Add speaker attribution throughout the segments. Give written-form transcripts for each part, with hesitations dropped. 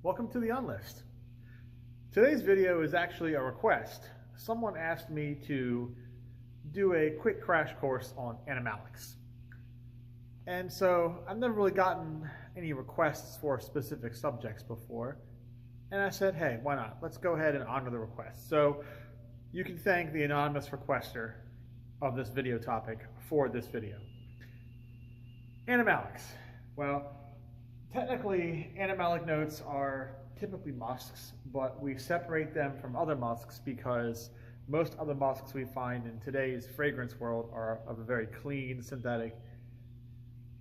Speaker 1: Welcome to the Unlist. Today's video is actually a request. Someone asked me to do a quick crash course on Animalics. And so I've never really gotten any requests for specific subjects before. And I said, hey, why not? Let's go ahead and honor the request. So you can thank the anonymous requester of this video topic for this video. Animalics. Well, technically, animalic notes are typically musks, but we separate them from other musks because most other musks we find in today's fragrance world are of a very clean, synthetic,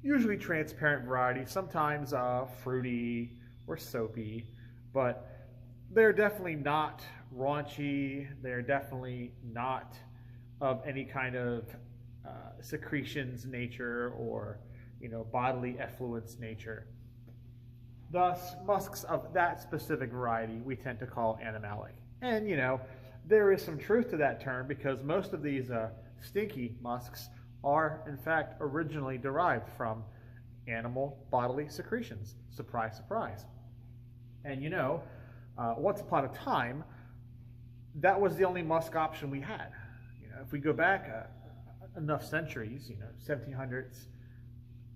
Speaker 1: usually transparent variety, sometimes fruity or soapy, but they're definitely not raunchy. They're definitely not of any kind of secretions nature or bodily effluence nature. Thus, musks of that specific variety we tend to call animalic. And there is some truth to that term because most of these stinky musks are in fact originally derived from animal bodily secretions. Surprise, surprise. And once upon a time, that was the only musk option we had. If we go back enough centuries, 1700s,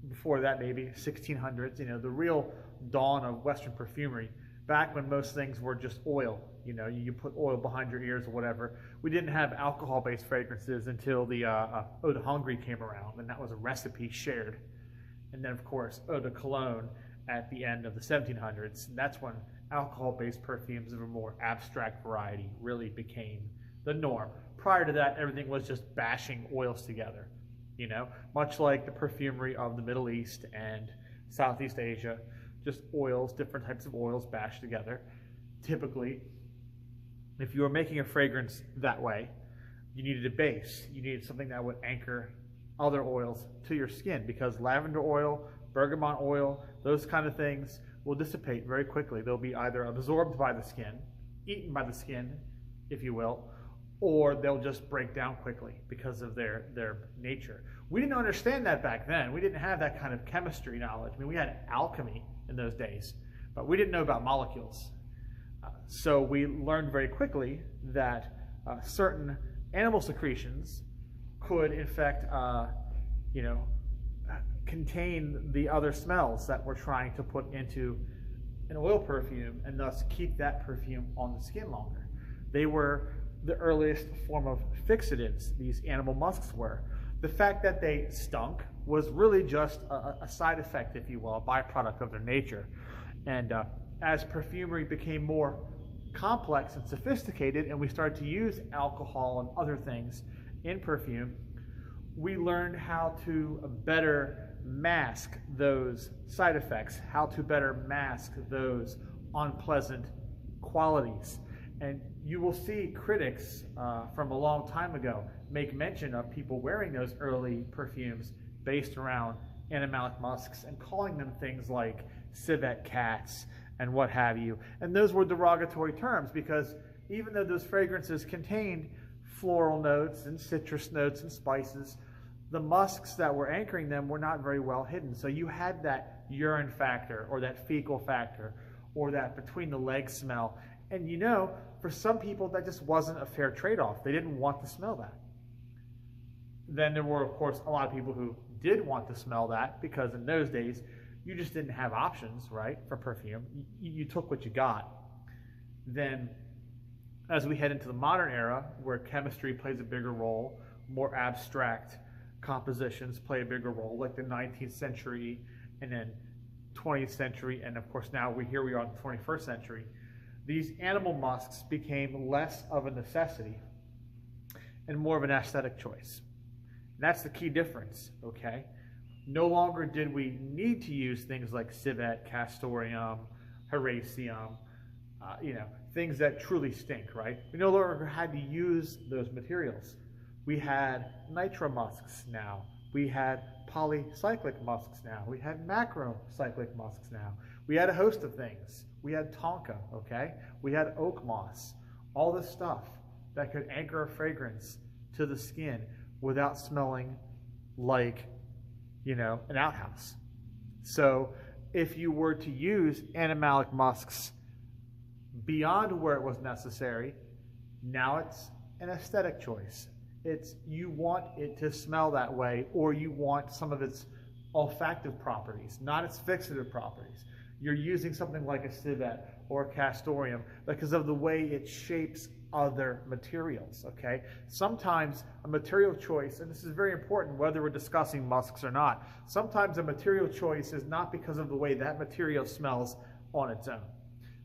Speaker 1: before that maybe 1600s, the real dawn of Western perfumery, back when most things were just oil, you put oil behind your ears or whatever. We didn't have alcohol-based fragrances until the eau de hongrie came around, and that was a recipe shared. And then of course eau de cologne at the end of the 1700s. And that's when alcohol-based perfumes of a more abstract variety really became the norm. Prior to that, everything was just bashing oils together, much like the perfumery of the Middle East and Southeast Asia. Just oils, different types of oils bashed together. Typically, if you were making a fragrance that way, you needed a base. You needed something that would anchor other oils to your skin, because lavender oil, bergamot oil, those kind of things will dissipate very quickly. They'll be either absorbed by the skin, eaten by the skin, if you will, or they'll just break down quickly because of their nature. We didn't understand that back then. We didn't have that kind of chemistry knowledge. I mean, we had alchemy in those days, but we didn't know about molecules. So we learned very quickly that certain animal secretions could, in fact, contain the other smells that we're trying to put into an oil perfume, and thus keep that perfume on the skin longer. They were the earliest form of fixatives, these animal musks were. The fact that they stunk was really just a side effect, if you will, a byproduct of their nature. And as perfumery became more complex and sophisticated, and we started to use alcohol and other things in perfume, we learned how to better mask those side effects, how to better mask those unpleasant qualities. And you will see critics from a long time ago make mention of people wearing those early perfumes based around animalic musks and calling them things like civet cats and what have you. And those were derogatory terms because even though those fragrances contained floral notes and citrus notes and spices, the musks that were anchoring them were not very well hidden. So you had that urine factor or that fecal factor or that between the legs smell. And for some people, that just wasn't a fair trade-off. They didn't want to smell that. Then there were, of course, a lot of people who did want to smell that because in those days, you just didn't have options, right, for perfume. You took what you got. Then, as we head into the modern era, where chemistry plays a bigger role, more abstract compositions play a bigger role, like the 19th century and then 20th century, and of course now here we are in the 21st century, these animal musks became less of a necessity and more of an aesthetic choice. And that's the key difference, okay? No longer did we need to use things like Civet, Castoreum, Hyrax, things that truly stink, right? We no longer had to use those materials. We had nitro musks now. We had polycyclic musks now. We had macrocyclic musks now. We had a host of things. We had tonka, okay? We had oak moss. All this stuff that could anchor a fragrance to the skin without smelling like, an outhouse. So if you were to use animalic musks beyond where it was necessary. Now it's an aesthetic choice. It's you want it to smell that way, or you want some of its olfactive properties, not its fixative properties. You're using something like a civet or a castoreum because of the way it shapes other materials, okay? Sometimes a material choice, and this is very important whether we're discussing musks or not, sometimes a material choice is not because of the way that material smells on its own.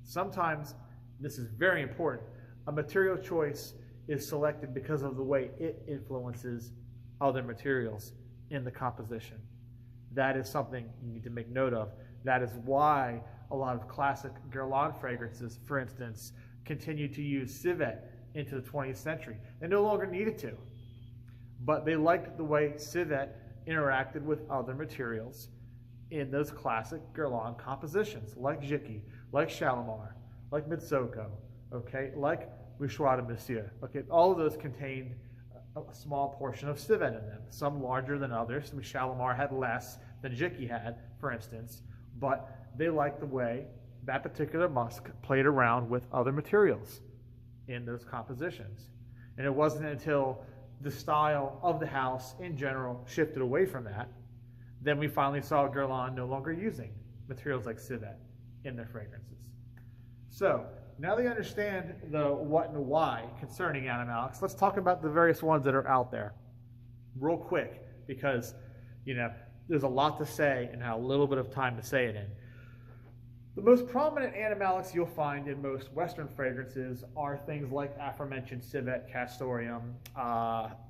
Speaker 1: Sometimes, this is very important, a material choice is selected because of the way it influences other materials in the composition. That is something you need to make note of. That is why a lot of classic Guerlain fragrances, for instance, continue to use civet into the 20th century. They no longer needed to, but they liked the way civet interacted with other materials in those classic Guerlain compositions, like Jicky, like Shalimar, like Mitsoko, okay, like Mouchoir de Monsieur. Okay, all of those contained a small portion of civet in them, some larger than others. Shalimar had less than Jicky had, for instance, but they liked the way that particular musk played around with other materials in those compositions. And it wasn't until the style of the house in general shifted away from that, then we finally saw Guerlain no longer using materials like civet in their fragrances. So, now that you understand the what and why concerning Animalics, let's talk about the various ones that are out there real quick, because, you know, there's a lot to say and how little bit of time to say it in. The most prominent Animalics you'll find in most Western fragrances are things like aforementioned Civet, Castoreum,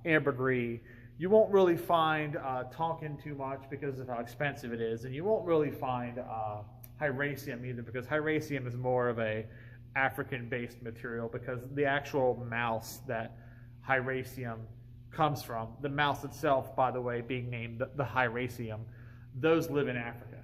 Speaker 1: Ambergris. You won't really find Tonkin too much because of how expensive it is, and you won't really find Hyraxium either, because Hyraxium is more of a African-based material, because the actual mouse that Hyraxium comes from, the mouse itself, by the way, being named the Hyraxium, those live in Africa.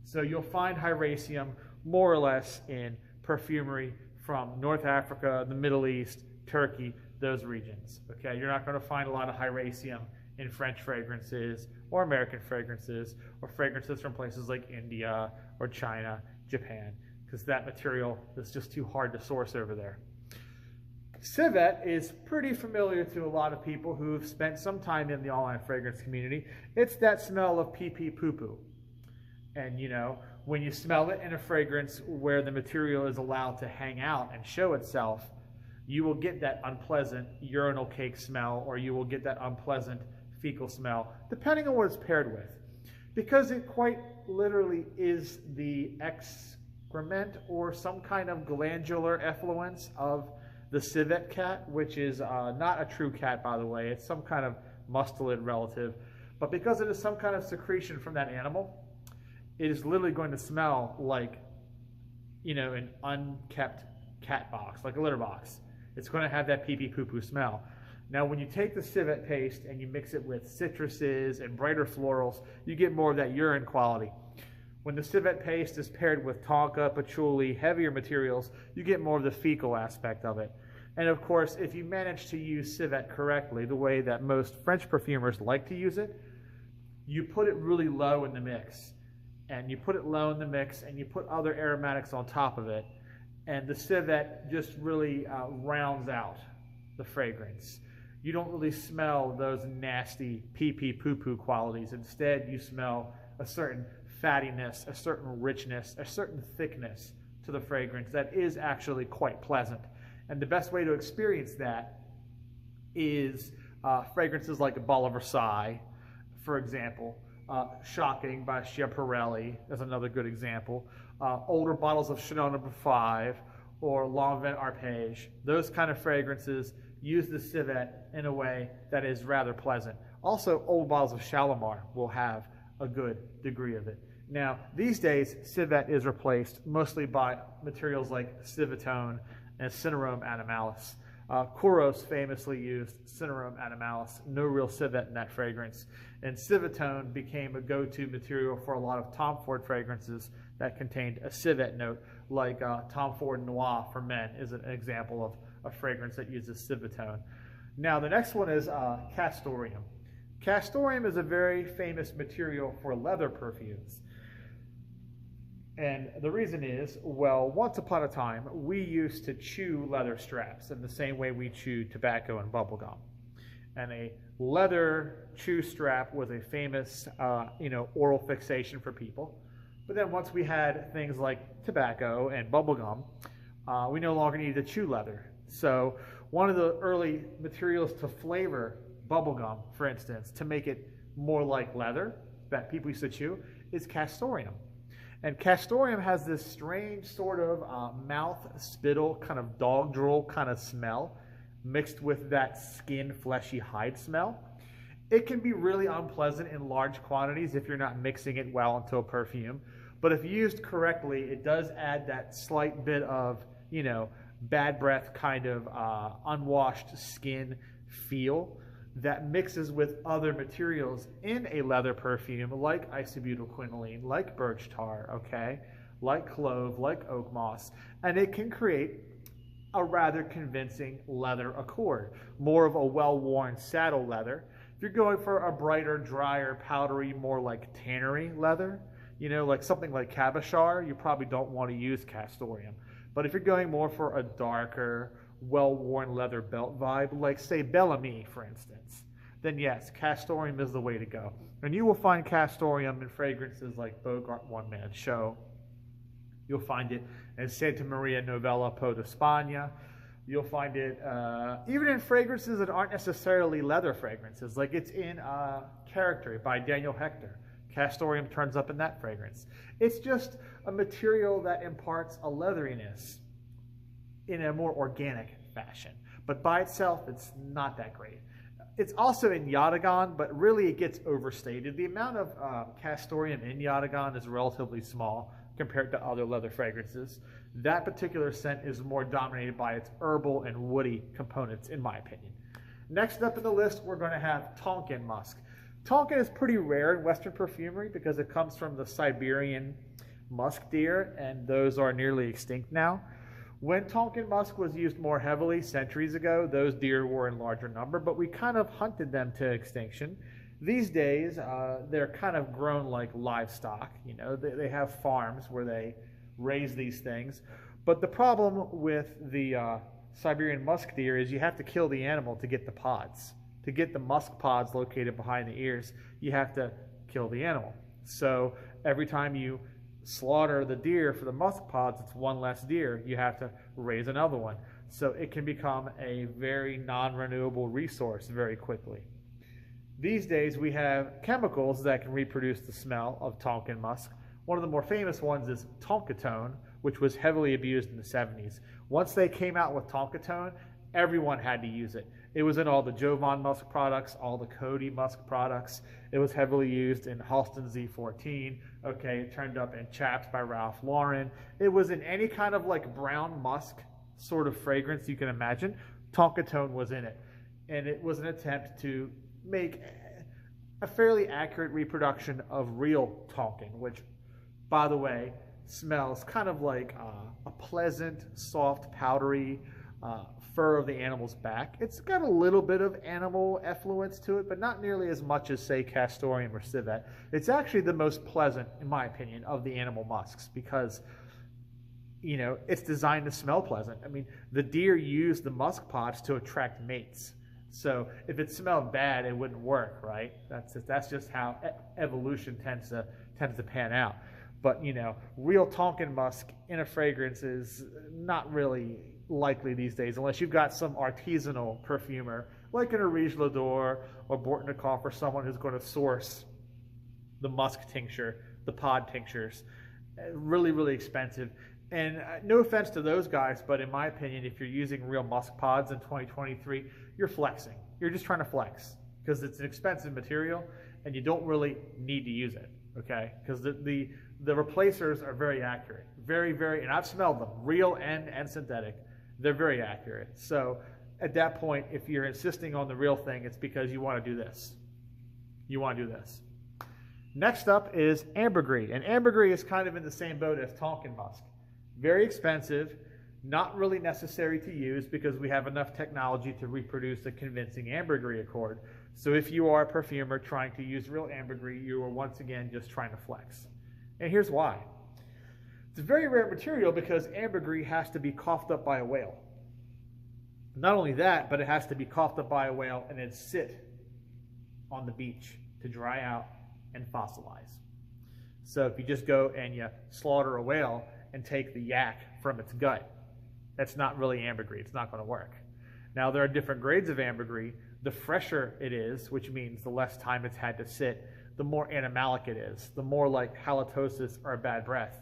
Speaker 1: So you'll find Hyraxium more or less in perfumery from North Africa, the Middle East, Turkey, those regions. Okay, you're not going to find a lot of Hyraxium in French fragrances or American fragrances or fragrances from places like India or China, Japan, because that material is just too hard to source over there. Civet is pretty familiar to a lot of people who've spent some time in the online fragrance community. It's that smell of pee-pee poo-poo. And you know, when you smell it in a fragrance where the material is allowed to hang out and show itself, you will get that unpleasant urinal cake smell, or you will get that unpleasant fecal smell, depending on what it's paired with. Because it quite literally is the excrement or some kind of glandular effluence of the civet cat, which is not a true cat, by the way. It's some kind of mustelid relative. But because it is some kind of secretion from that animal, it is literally going to smell like, you know, an unkept cat box, like a litter box. It's going to have that pee-pee poo-poo smell. Now, when you take the civet paste and you mix it with citruses and brighter florals, you get more of that urine quality. When the civet paste is paired with tonka, patchouli, heavier materials, you get more of the fecal aspect of it. And of course, if you manage to use civet correctly, the way that most French perfumers like to use it, you put it really low in the mix. And you put it low in the mix and you put other aromatics on top of it. And the civet just really rounds out the fragrance. You don't really smell those nasty pee-pee poo-poo qualities. Instead, you smell a certain fattiness, a certain richness, a certain thickness to the fragrance that is actually quite pleasant. And the best way to experience that is fragrances like Bal of Versailles, for example. Shocking by Schiaparelli is another good example. Older bottles of Chanel No. 5 or L'Envent Arpège. Those kind of fragrances use the civet in a way that is rather pleasant. Also, old bottles of Shalimar will have a good degree of it. Now, these days, civet is replaced mostly by materials like Civetone and Cinerome Animalis. Kouros famously used Cinerome Animalis, no real civet in that fragrance. And Civetone became a go-to material for a lot of Tom Ford fragrances that contained a civet note, like Tom Ford Noir for men is an example of a fragrance that uses Civetone. Now, the next one is Castoreum. Castoreum is a very famous material for leather perfumes. And the reason is, well, once upon a time, we used to chew leather straps in the same way we chew tobacco and bubblegum. And a leather chew strap was a famous, oral fixation for people. But then once we had things like tobacco and bubblegum, we no longer needed to chew leather. So one of the early materials to flavor bubblegum, for instance, to make it more like leather that people used to chew, is Castoreum. And Castoreum has this strange sort of mouth spittle, kind of dog drool kind of smell, mixed with that skin, fleshy hide smell. It can be really unpleasant in large quantities if you're not mixing it well into a perfume. But if used correctly, it does add that slight bit of, bad breath kind of unwashed skin feel that mixes with other materials in a leather perfume like isobutylquinoline, like birch tar, okay, like clove, like oak moss, and it can create a rather convincing leather accord, more of a well-worn saddle leather. If you're going for a brighter, drier, powdery, more like tannery leather, like something like cabochon, you probably don't want to use Castoreum. But if you're going more for a darker, well-worn leather belt vibe, like say Bellamy, for instance, then yes, Castoreum is the way to go. And you will find Castoreum in fragrances like Bogart One Man Show. You'll find it in Santa Maria Novella Peau d'Espagne. You'll find it even in fragrances that aren't necessarily leather fragrances, like it's in Character by Daniel Hector. Castoreum turns up in that fragrance. It's just a material that imparts a leatheriness in a more organic fashion. But by itself, it's not that great. It's also in Yatagan, but really it gets overstated. The amount of Castoreum in Yatagan is relatively small compared to other leather fragrances. That particular scent is more dominated by its herbal and woody components, in my opinion. Next up in the list, we're going to have Tonkin musk. Tonkin is pretty rare in Western perfumery because it comes from the Siberian musk deer, and those are nearly extinct now. When Tonkin musk was used more heavily centuries ago, those deer were in larger number, but we kind of hunted them to extinction. These days, they're kind of grown like livestock. They have farms where they raise these things. But the problem with the Siberian musk deer is you have to kill the animal to get the pods. To get the musk pods located behind the ears, you have to kill the animal. So every time you slaughter the deer for the musk pods, it's one less deer. You have to raise another one. So it can become a very non-renewable resource very quickly. These days we have chemicals that can reproduce the smell of Tonkin musk. One of the more famous ones is Tonkatone, which was heavily abused in the 70s. Once they came out with Tonkatone, everyone had to use it. It was in all the Jovan musk products, all the Coty musk products. It was heavily used in Halston Z14. Okay, it turned up in Chaps by Ralph Lauren. It was in any kind of like brown musk sort of fragrance you can imagine. Tonkatone was in it. And it was an attempt to make a fairly accurate reproduction of real Tonkin, which, by the way, smells kind of like a pleasant, soft, powdery fur of the animal's back. It's got a little bit of animal effluence to it, but not nearly as much as, say, Castoreum or Civet. It's actually the most pleasant, in my opinion, of the animal musks because, it's designed to smell pleasant. I mean, the deer use the musk pods to attract mates. So if it smelled bad, it wouldn't work, right? That's just how evolution tends to pan out. But, real Tonkin musk in a fragrance is not really likely these days, unless you've got some artisanal perfumer like an Orige Lador or Bortnikov, or someone who's going to source the musk tincture, the pod tinctures. Really, really expensive. And no offense to those guys, but in my opinion, if you're using real musk pods in 2023, you're flexing. You're just trying to flex because it's an expensive material and you don't really need to use it, okay? Because the replacers are very accurate. Very, very, and I've smelled them, real and synthetic. They're very accurate. So at that point, if you're insisting on the real thing, it's because you want to do this. You want to do this. Next up is Ambergris. And Ambergris is kind of in the same boat as Tonkin musk. Very expensive, not really necessary to use because we have enough technology to reproduce a convincing Ambergris accord. So if you are a perfumer trying to use real Ambergris, you are once again just trying to flex. And here's why. It's a very rare material because ambergris has to be coughed up by a whale. Not only that, but it has to be coughed up by a whale and then sit on the beach to dry out and fossilize. So if you just go and you slaughter a whale and take the yak from its gut, that's not really ambergris. It's not going to work. Now, there are different grades of ambergris. The fresher it is, which means the less time it's had to sit, the more animalic it is, the more like halitosis or bad breath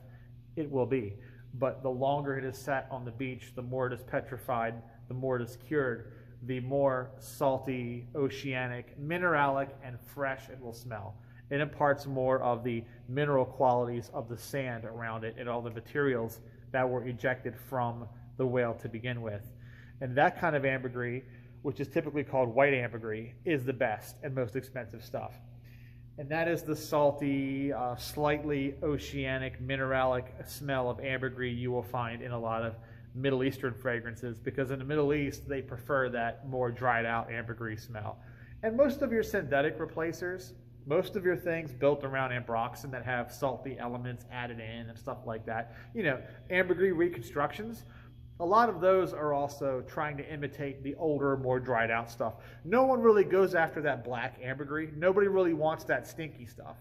Speaker 1: it will be. But the longer it is sat on the beach, the more it is petrified, the more it is cured, the more salty, oceanic, mineralic, and fresh it will smell. It imparts more of the mineral qualities of the sand around it and all the materials that were ejected from the whale to begin with. And that kind of ambergris, which is typically called white ambergris, is the best and most expensive stuff. And that is the salty, slightly oceanic, mineralic smell of ambergris you will find in a lot of Middle Eastern fragrances, because in the Middle East, they prefer that more dried out ambergris smell. And most of your synthetic replacers, most of your things built around ambroxan that have salty elements added in and stuff like that, you know, ambergris reconstructions, a lot of those are also trying to imitate the older, more dried out stuff. No one really goes after that black ambergris. Nobody really wants that stinky stuff,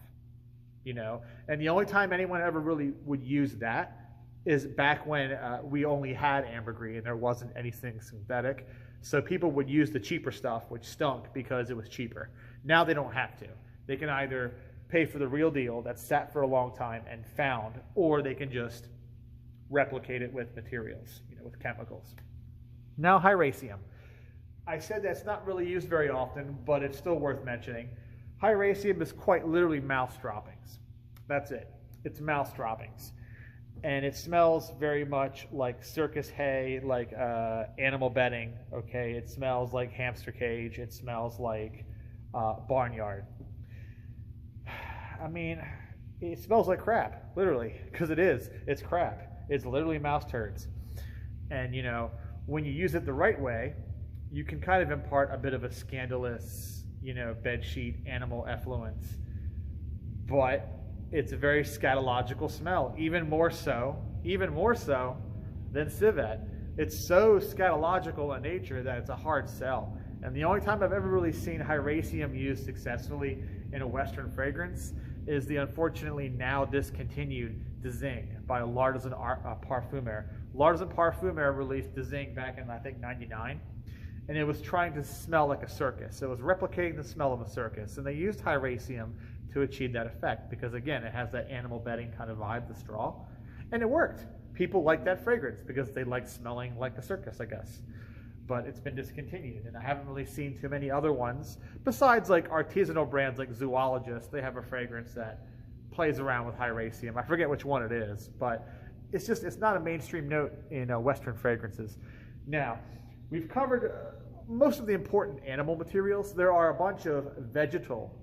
Speaker 1: you know. And the only time anyone ever really would use that is back when we only had ambergris and there wasn't anything synthetic. So people would use the cheaper stuff, which stunk because it was cheaper. Now they don't have to. They can either pay for the real deal that's sat for a long time and found, or they can just replicate it with materials, you know, with chemicals. Now, Hyraceum. I said that's not really used very often, but it's still worth mentioning. Hyraceum is quite literally mouse droppings. That's it. It's mouse droppings. And it smells very much like circus hay, like animal bedding, okay? It smells like hamster cage. It smells like barnyard. I mean, it smells like crap, literally, because it is. It's crap. It's literally mouse turds. And, you know, when you use it the right way, you can kind of impart a bit of a scandalous, you know, bedsheet animal effluence. But it's a very scatological smell, even more so than Civet. It's so scatological in nature that it's a hard sell. And the only time I've ever really seen Hyraceum used successfully in a Western fragrance is the unfortunately now discontinued Dzing by L'Artisan Parfumeur. L'Artisan Parfumeur released Dzing back in, I think, '99, and it was trying to smell like a circus. It was replicating the smell of a circus, and they used Hyraceum to achieve that effect because, again, it has that animal bedding kind of vibe, the straw, and it worked. People like that fragrance because they like smelling like a circus, I guess. But it's been discontinued, and I haven't really seen too many other ones besides like artisanal brands like Zoologist. They have a fragrance that plays around with Hyraceum. I forget which one it is, but it's not a mainstream note in Western fragrances. Now, we've covered most of the important animal materials. There are a bunch of vegetal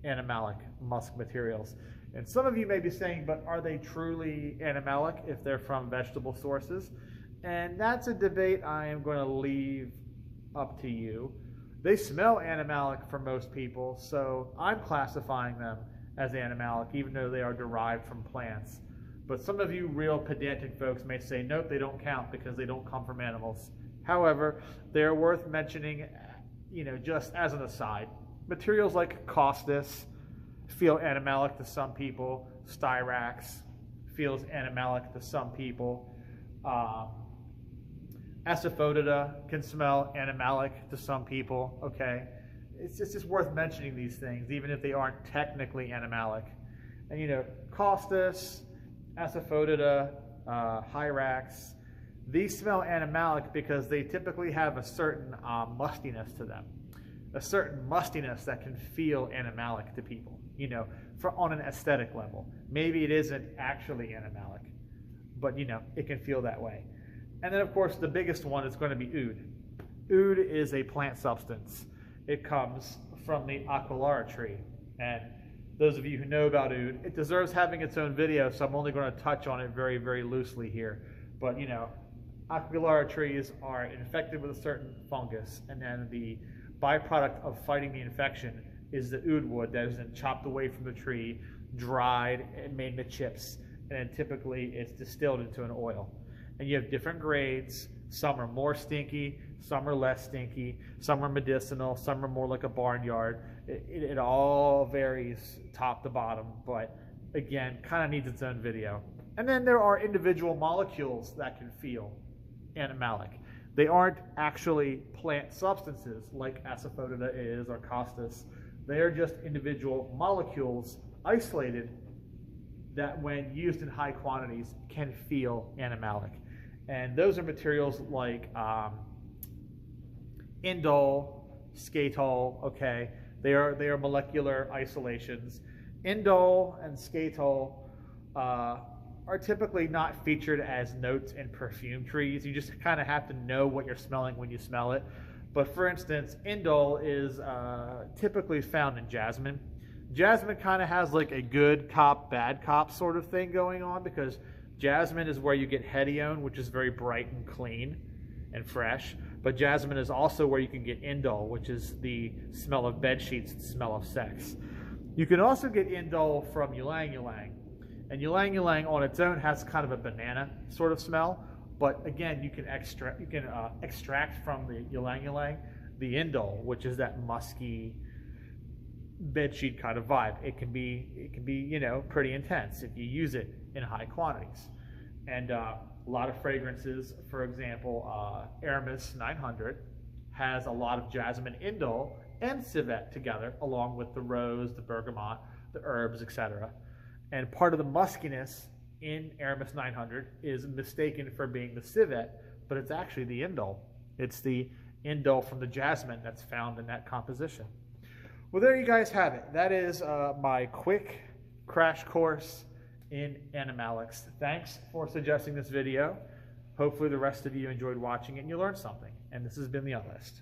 Speaker 1: animalic musk materials. And some of you may be saying, but are they truly animalic if they're from vegetable sources? And that's a debate I am going to leave up to you. They smell animalic for most people, so I'm classifying them as animalic, even though they are derived from plants. But some of you real pedantic folks may say, nope, they don't count because they don't come from animals. However, they're worth mentioning, you know, just as an aside. Materials like costus feel animalic to some people. Styrax feels animalic to some people. Asafoetida can smell animalic to some people, okay? It's just worth mentioning these things, even if they aren't technically animalic. And, you know, costus, asafoetida, Hyrax, these smell animalic because they typically have a certain mustiness to them. A certain mustiness that can feel animalic to people, you know, on an aesthetic level. Maybe it isn't actually animalic, but, you know, it can feel that way. And then, of course, the biggest one is going to be oud. Oud is a plant substance. It comes from the Aquilara tree. And those of you who know about oud, it deserves having its own video, so I'm only going to touch on it very, very loosely here. But, you know, Aquilara trees are infected with a certain fungus, and then the byproduct of fighting the infection is the oud wood that is then chopped away from the tree, dried, and made into chips, and then typically it's distilled into an oil. And you have different grades. Some are more stinky, some are less stinky, some are medicinal, some are more like a barnyard. It all varies top to bottom, but again, kind of needs its own video. And then there are individual molecules that can feel animalic. They aren't actually plant substances like asafoetida is or costus. They are just individual molecules isolated that when used in high quantities can feel animalic. And those are materials like indole, skatol, okay? They are molecular isolations. Indole and skatol are typically not featured as notes in perfume trees. You just kind of have to know what you're smelling when you smell it. But for instance, indole is typically found in jasmine. Jasmine kind of has like a good cop, bad cop sort of thing going on, because jasmine is where you get hedione, which is very bright and clean and fresh. But jasmine is also where you can get indole, which is the smell of bed sheets and smell of sex. You can also get indole from ylang ylang. And ylang ylang on its own has kind of a banana sort of smell. But again, you can extract from the ylang ylang the indole, which is that musky bedsheet kind of vibe. It can be, you know, pretty intense if you use it in high quantities. And a lot of fragrances, for example, Aramis 900 has a lot of jasmine indole and civet together, along with the rose, the bergamot, the herbs, etc. And part of the muskiness in Aramis 900 is mistaken for being the civet, but it's actually the indole. It's the indole from the jasmine that's found in that composition. Well, there you guys have it. That is my quick crash course in Animalics. Thanks for suggesting this video. Hopefully the rest of you enjoyed watching it and you learned something. And this has been The Unlist.